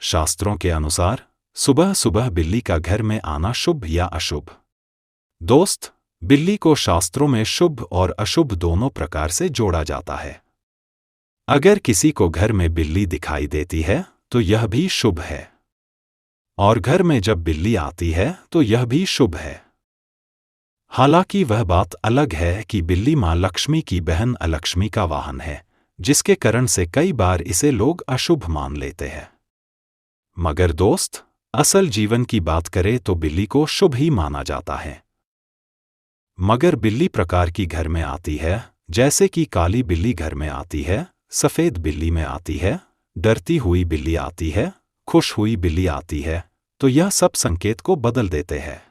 शास्त्रों के अनुसार सुबह सुबह बिल्ली का घर में आना शुभ या अशुभ? दोस्त, बिल्ली को शास्त्रों में शुभ और अशुभ दोनों प्रकार से जोड़ा जाता है। अगर किसी को घर में बिल्ली दिखाई देती है तो यह भी शुभ है, और घर में जब बिल्ली आती है तो यह भी शुभ है। हालांकि वह बात अलग है कि बिल्ली मां लक्ष्मी की बहन अलक्ष्मी का वाहन है, जिसके कारण से कई बार इसे लोग अशुभ मान लेते हैं। मगर दोस्त, असल जीवन की बात करें तो बिल्ली को शुभ ही माना जाता है। मगर बिल्ली प्रकार की घर में आती है, जैसे कि काली बिल्ली घर में आती है, सफेद बिल्ली में आती है, डरती हुई बिल्ली आती है, खुश हुई बिल्ली आती है, तो यह सब संकेत को बदल देते हैं।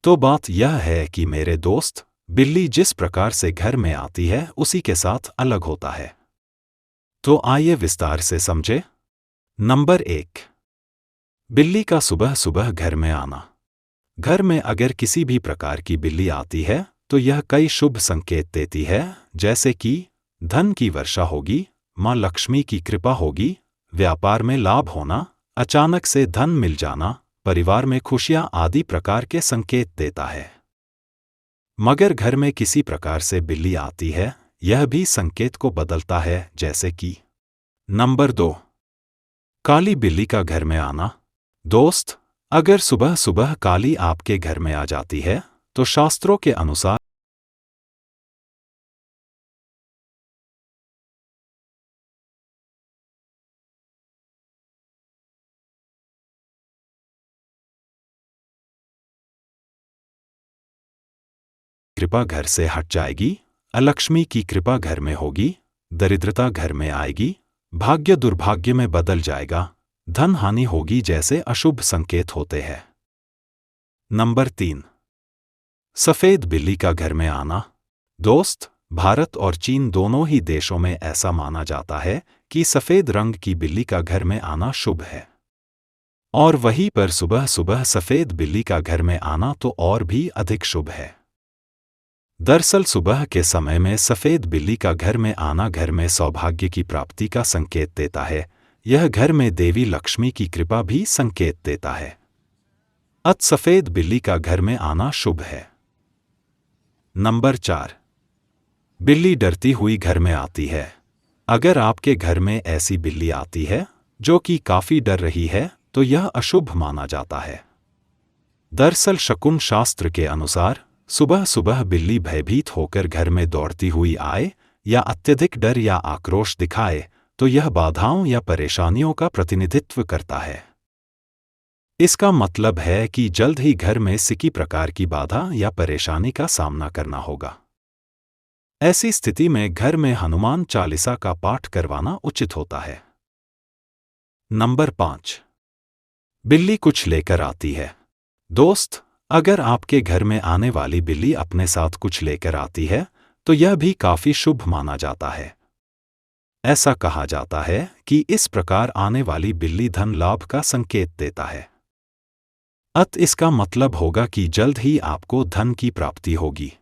तो बात यह है कि मेरे दोस्त, बिल्ली जिस प्रकार से घर में आती है उसी के साथ अलग होता है। तो आइए विस्तार से समझे। नंबर 1, बिल्ली का सुबह सुबह घर में आना। घर में अगर किसी भी प्रकार की बिल्ली आती है तो यह कई शुभ संकेत देती है, जैसे कि धन की वर्षा होगी, मां लक्ष्मी की कृपा होगी, व्यापार में लाभ होना, अचानक से धन मिल जाना, परिवार में खुशियां आदि प्रकार के संकेत देता है। मगर घर में किसी प्रकार से बिल्ली आती है, यह भी संकेत को बदलता है, जैसे कि नंबर 2, काली बिल्ली का घर में आना। दोस्त, अगर सुबह सुबह काली आपके घर में आ जाती है तो शास्त्रों के अनुसार कृपा घर से हट जाएगी, अलक्ष्मी की कृपा घर में होगी, दरिद्रता घर में आएगी, भाग्य दुर्भाग्य में बदल जाएगा, धन हानि होगी जैसे अशुभ संकेत होते हैं। नंबर 3, सफेद बिल्ली का घर में आना। दोस्त, भारत और चीन दोनों ही देशों में ऐसा माना जाता है कि सफेद रंग की बिल्ली का घर में आना शुभ है, और वहीं पर सुबह सुबह सफेद बिल्ली का घर में आना तो और भी अधिक शुभ है। दरअसल सुबह के समय में सफेद बिल्ली का घर में आना घर में सौभाग्य की प्राप्ति का संकेत देता है। यह घर में देवी लक्ष्मी की कृपा भी संकेत देता है। अत सफेद बिल्ली का घर में आना शुभ है। नंबर 4, बिल्ली डरती हुई घर में आती है। अगर आपके घर में ऐसी बिल्ली आती है जो कि काफी डर रही है तो यह अशुभ माना जाता है। दरअसल शकुन शास्त्र के अनुसार सुबह सुबह बिल्ली भयभीत होकर घर में दौड़ती हुई आए या अत्यधिक डर या आक्रोश दिखाए तो यह बाधाओं या परेशानियों का प्रतिनिधित्व करता है। इसका मतलब है कि जल्द ही घर में किसी प्रकार की बाधा या परेशानी का सामना करना होगा। ऐसी स्थिति में घर में हनुमान चालीसा का पाठ करवाना उचित होता है। नंबर 5, बिल्ली कुछ लेकर आती है। दोस्त, अगर आपके घर में आने वाली बिल्ली अपने साथ कुछ लेकर आती है तो यह भी काफी शुभ माना जाता है। ऐसा कहा जाता है कि इस प्रकार आने वाली बिल्ली धन लाभ का संकेत देता है। अत इसका मतलब होगा कि जल्द ही आपको धन की प्राप्ति होगी।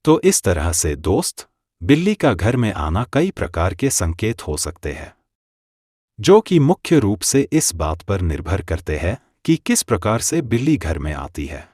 तो इस तरह से दोस्त, बिल्ली का घर में आना कई प्रकार के संकेत हो सकते हैं, जो कि मुख्य रूप से इस बात पर निर्भर करते हैं कि किस प्रकार से बिल्ली घर में आती है।